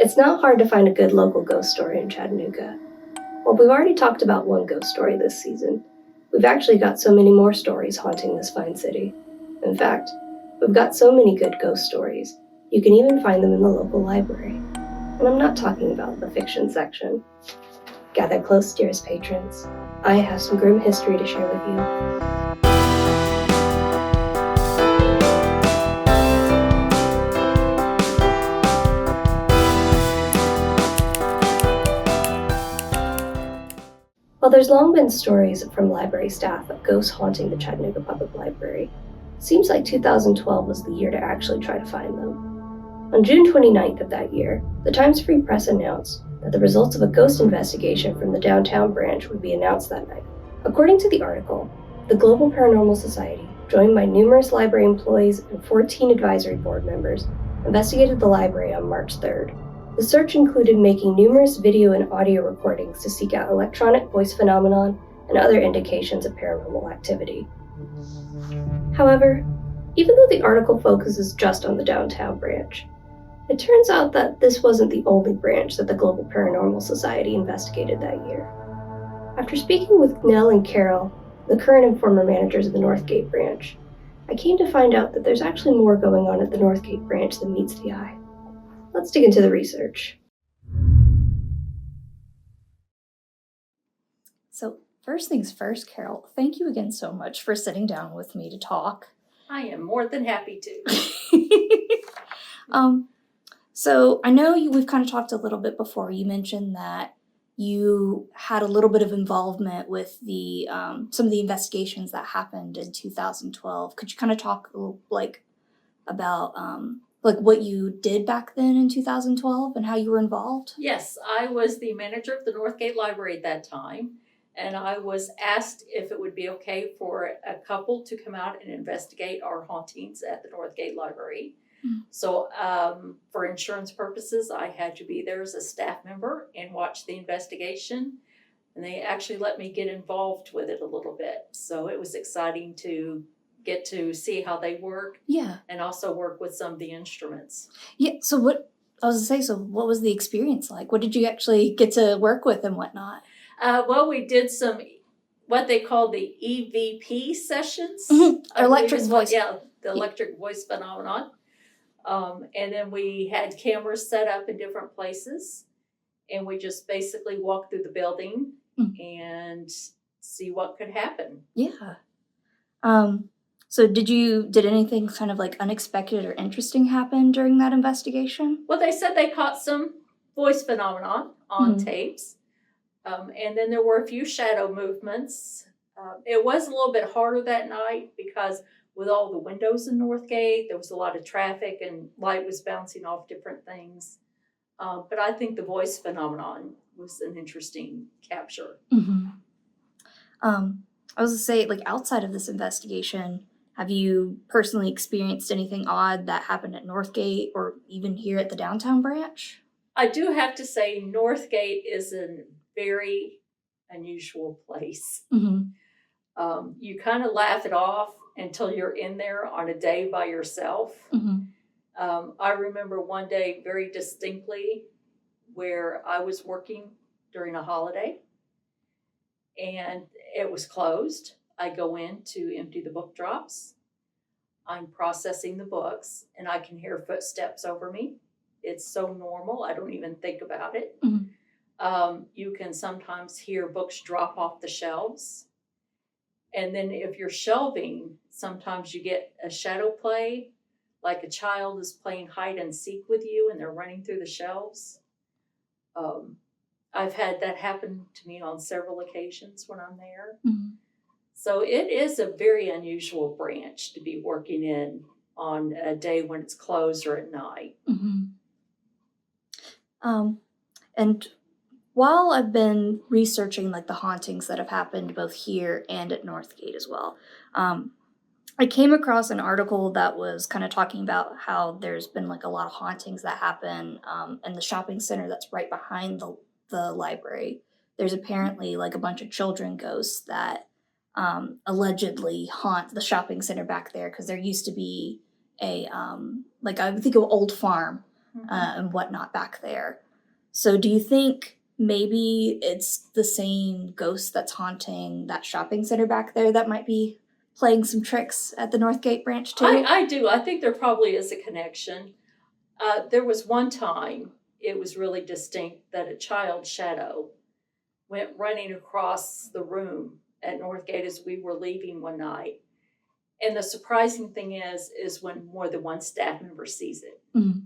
It's not hard to find a good local ghost story in Chattanooga. Well, we've already talked about one ghost story this season. We've actually got so many more stories haunting this fine city. In fact, we've got so many good ghost stories, you can even find them in the local library. And I'm not talking about the fiction section. Gather close, dearest patrons. I have some grim history to share with you. While there's long been stories from library staff of ghosts haunting the Chattanooga Public Library, it seems like 2012 was the year to actually try to find them. On June 29th of that year, the Times Free Press announced that the results of a ghost investigation from the downtown branch would be announced that night. According to the article, the Global Paranormal Society, joined by numerous library employees and 14 advisory board members, investigated the library on March 3rd. The search included making numerous video and audio recordings to seek out electronic voice phenomenon and other indications of paranormal activity. However, even though the article focuses just on the downtown branch, it turns out that this wasn't the only branch that the Global Paranormal Society investigated that year. After speaking with Nel and Carol, the current and former managers of the Northgate branch, I came to find out that there's actually more going on at the Northgate branch than meets the eye. Let's dig into the research. So, first things first, Carol, thank you again so much for sitting down with me to talk. I am more than happy to. So I know we've kind of talked a little bit before. You mentioned that you had a little bit of involvement with the some of the investigations that happened in 2012. Could you kind of talk about what you did back then in 2012 and how you were involved? Yes, I was the manager of the Northgate Library at that time, and I was asked if it would be okay for a couple to come out and investigate our hauntings at the Northgate Library. Mm-hmm. So for insurance purposes, I had to be there as a staff member and watch the investigation, and they actually let me get involved with it a little bit. So it was exciting to get to see how they work. Yeah. And also work with some of the instruments. Yeah. So what was the experience like? What did you actually get to work with and whatnot? Well, we did some, what they call the EVP sessions. Mm-hmm. Electric voice. The electric voice phenomenon. And then we had cameras set up in different places. And we just basically walked through the building and see what could happen. Yeah. So did anything kind of like unexpected or interesting happen during that investigation? Well, they said they caught some voice phenomenon on tapes. And then there were a few shadow movements. It was a little bit harder that night because with all the windows in Northgate, there was a lot of traffic and light was bouncing off different things. But I think the voice phenomenon was an interesting capture. Mm-hmm. I was going to say, outside of this investigation, have you personally experienced anything odd that happened at Northgate or even here at the downtown branch? I do have to say Northgate is a very unusual place. Mm-hmm. You kind of laugh it off until you're in there on a day by yourself. Mm-hmm. I remember one day very distinctly where I was working during a holiday and it was closed. I go in to empty the book drops. I'm processing the books and I can hear footsteps over me. It's so normal, I don't even think about it. Mm-hmm. You can sometimes hear books drop off the shelves. And then if you're shelving, sometimes you get a shadow play, like a child is playing hide and seek with you and they're running through the shelves. I've had that happen to me on several occasions when I'm there. Mm-hmm. So it is a very unusual branch to be working in on a day when it's closed or at night. Mm-hmm. And while I've been researching the hauntings that have happened both here and at Northgate as well, I came across an article that was kind of talking about how there's been a lot of hauntings that happen in the shopping center that's right behind the library. There's apparently a bunch of children ghosts that allegedly haunt the shopping center back there because there used to be a I think of Old Farm and whatnot back there. So do you think maybe it's the same ghost that's haunting that shopping center back there that might be playing some tricks at the Northgate branch too? I do. I think there probably is a connection. There was one time, it was really distinct, that a child shadow went running across the room at Northgate as we were leaving one night. And the surprising thing is when more than one staff member sees it. Mm-hmm.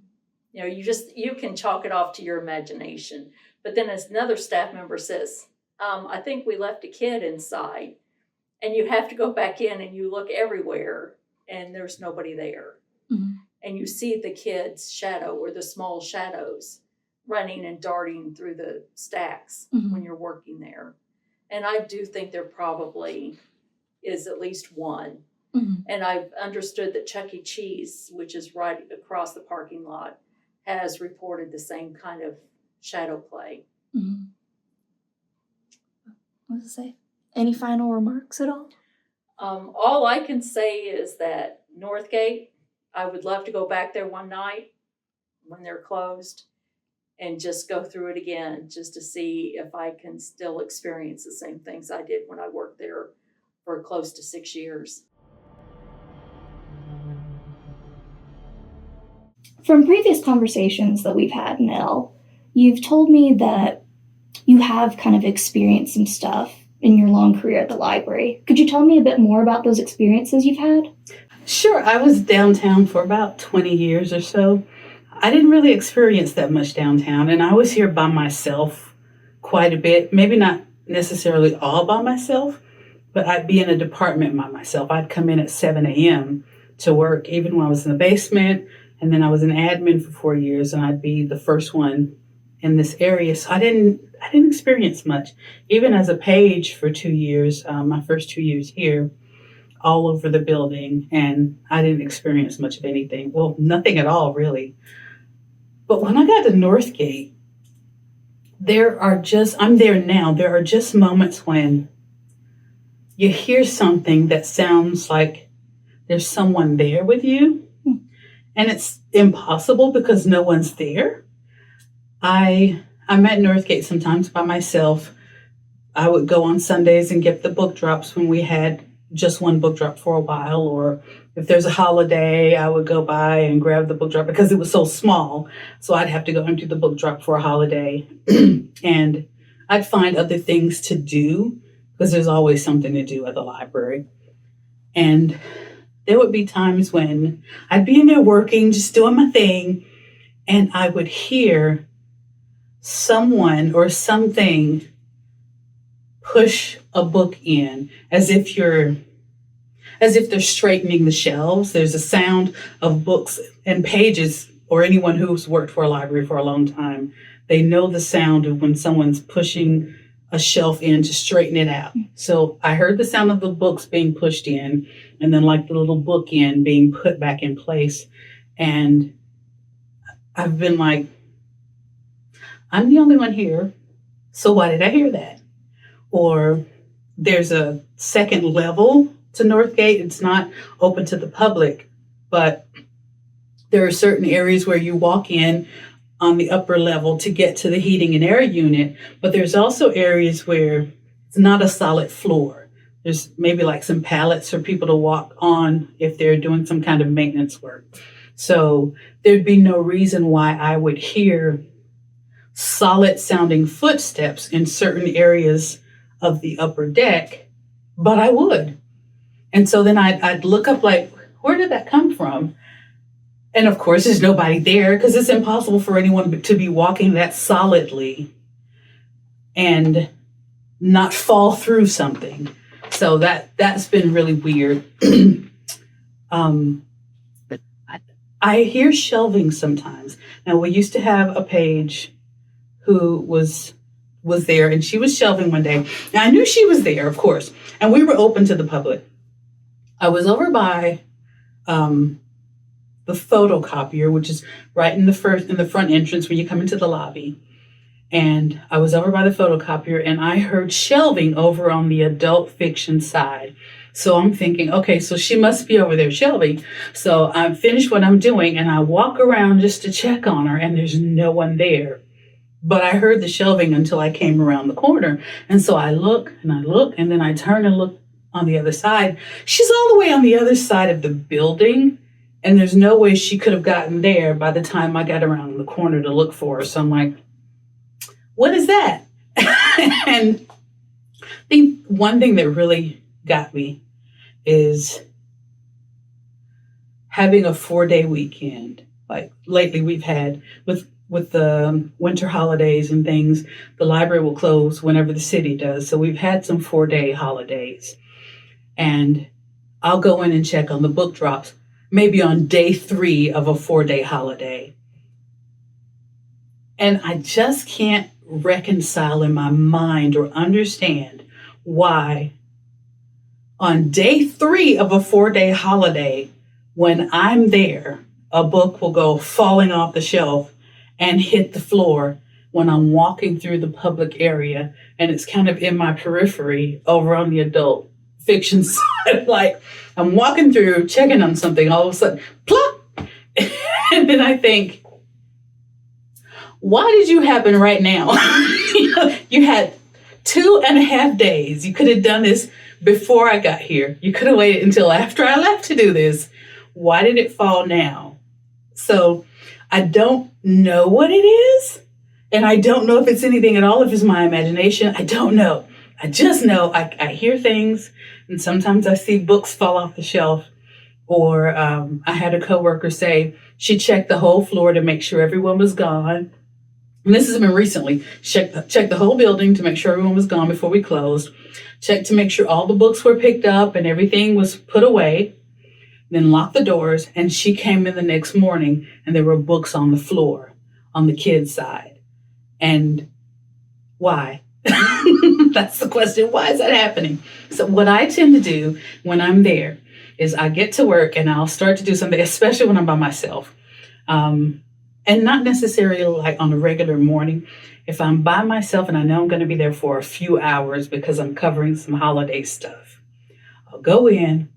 You know, you can chalk it off to your imagination. But then as another staff member says, I think we left a kid inside. And you have to go back in and you look everywhere and there's nobody there. Mm-hmm. And you see the kid's shadow or the small shadows running and darting through the stacks when you're working there. And I do think there probably is at least one. Mm-hmm. And I've understood that Chuck E. Cheese, which is right across the parking lot, has reported the same kind of shadow play. Mm-hmm. What does it say? Any final remarks at all? All I can say is that Northgate, I would love to go back there one night when they're closed and just go through it again, just to see if I can still experience the same things I did when I worked there for close to 6 years. From previous conversations that we've had, Nell, you've told me that you have kind of experienced some stuff in your long career at the library. Could you tell me a bit more about those experiences you've had? Sure. I was downtown for about 20 years or so. I didn't really experience that much downtown, and I was here by myself quite a bit. Maybe not necessarily all by myself, but I'd be in a department by myself. I'd come in at 7 a.m. to work, even when I was in the basement, and then I was an admin for 4 years, and I'd be the first one in this area. So I didn't experience much. Even as a page for 2 years, my first 2 years here, all over the building, and I didn't experience much of anything. Well, nothing at all, really. But when I got to Northgate, I'm there now, there are just moments when you hear something that sounds like there's someone there with you, and it's impossible because no one's there. I'm at Northgate sometimes by myself. I would go on Sundays and get the book drops when we had just one book drop for a while, or if there's a holiday, I would go by and grab the book drop because it was so small. So I'd have to go and do the book drop for a holiday. And I'd find other things to do because there's always something to do at the library. And there would be times when I'd be in there working, just doing my thing, and I would hear someone or something push a book in as if they're straightening the shelves. There's a sound of books and pages, or anyone who's worked for a library for a long time, they know the sound of when someone's pushing a shelf in to straighten it out. So I heard the sound of the books being pushed in, and then like the little bookend being put back in place. And I've been like, I'm the only one here, so why did I hear that? Or there's a second level to Northgate. It's not open to the public, but there are certain areas where you walk in on the upper level to get to the heating and air unit, but there's also areas where it's not a solid floor. There's maybe like some pallets for people to walk on if they're doing some kind of maintenance work. So there'd be no reason why I would hear solid sounding footsteps in certain areas of the upper deck, but I would. And so then I'd look up like, where did that come from? And of course, there's nobody there because it's impossible for anyone to be walking that solidly and not fall through something. So that's been really weird. I hear shelving sometimes. Now, we used to have a page who was there, and she was shelving one day. And I knew she was there, of course, and we were open to the public. I was over by the photocopier, which is right in the front entrance when you come into the lobby. And I was over by the photocopier, and I heard shelving over on the adult fiction side. So I'm thinking, okay, so she must be over there shelving. So I finish what I'm doing and I walk around just to check on her, and there's no one there. But I heard the shelving until I came around the corner. And so I look, and then I turn and look on the other side. She's all the way on the other side of the building, and there's no way she could have gotten there by the time I got around the corner to look for her. So I'm like, what is that? And I think one thing that really got me is having a 4-day weekend. Like lately we've had with the winter holidays and things, the library will close whenever the city does. So we've had some 4-day holidays. And I'll go in and check on the book drops, maybe on day 3 of a 4-day holiday. And I just can't reconcile in my mind or understand why on day 3 of a 4-day holiday, when I'm there, a book will go falling off the shelf and hit the floor when I'm walking through the public area, and it's kind of in my periphery over on the adult fiction side. Like I'm walking through, checking on something, all of a sudden, plop! And then I think, why did you happen right now? You had 2.5 days. You could have done this before I got here. You could have waited until after I left to do this. Why did it fall now? So I don't know what it is. And I don't know if it's anything at all, if it's my imagination. I don't know. I just know I hear things, and sometimes I see books fall off the shelf. Or I had a coworker say she checked the whole floor to make sure everyone was gone. And this has been recently. Checked the whole building to make sure everyone was gone before we closed. Checked to make sure all the books were picked up and everything was put away. Then locked the doors, and she came in the next morning and there were books on the floor on the kids' side. And why? That's the question. Why is that happening? So what I tend to do when I'm there is I get to work and I'll start to do something, especially when I'm by myself. And not necessarily like on a regular morning. If I'm by myself and I know I'm going to be there for a few hours because I'm covering some holiday stuff, I'll go in,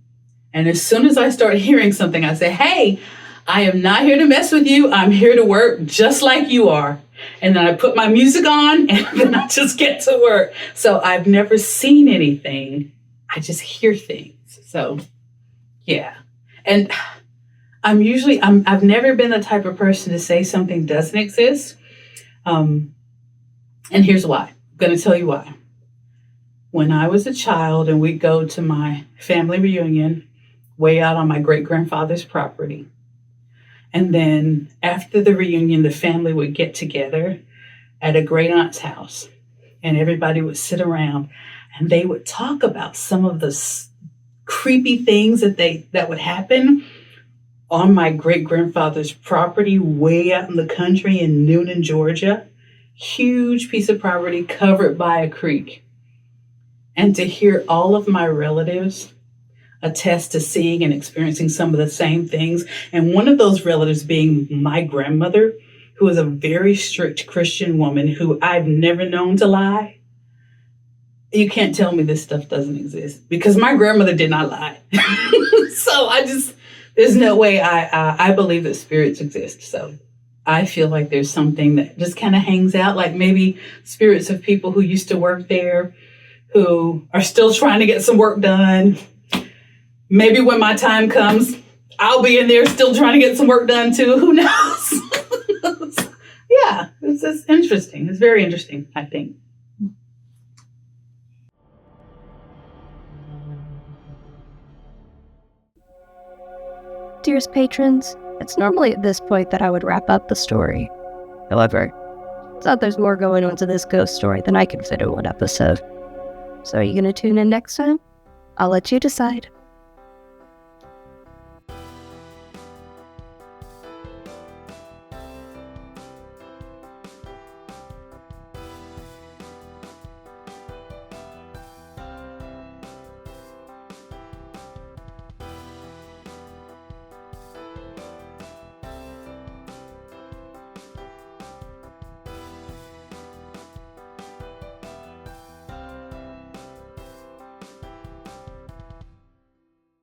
and as soon as I start hearing something, I say, hey, I am not here to mess with you. I'm here to work just like you are. And then I put my music on and then I just get to work. So I've never seen anything. I just hear things. So, yeah. And I've never been the type of person to say something doesn't exist. And here's why. I'm going to tell you why. When I was a child and we'd go to my family reunion way out on my great-grandfather's property, and then after the reunion, the family would get together at a great aunt's house, and everybody would sit around and they would talk about some of the creepy things that would happen on my great-grandfather's property way out in the country in Noonan, Georgia. Huge piece of property covered by a creek. And to hear all of my relatives attest to seeing and experiencing some of the same things. And one of those relatives being my grandmother, who is a very strict Christian woman who I've never known to lie. You can't tell me this stuff doesn't exist, because my grandmother did not lie. So there's no way I believe that spirits exist. So I feel like there's something that just kind of hangs out, like maybe spirits of people who used to work there, who are still trying to get some work done. Maybe when my time comes, I'll be in there still trying to get some work done too. Who knows? Yeah, it's interesting. It's very interesting, I think. Dearest patrons, it's normally at this point that I would wrap up the story. However, I thought there's more going on to this ghost story than I can fit in one episode. So are you going to tune in next time? I'll let you decide.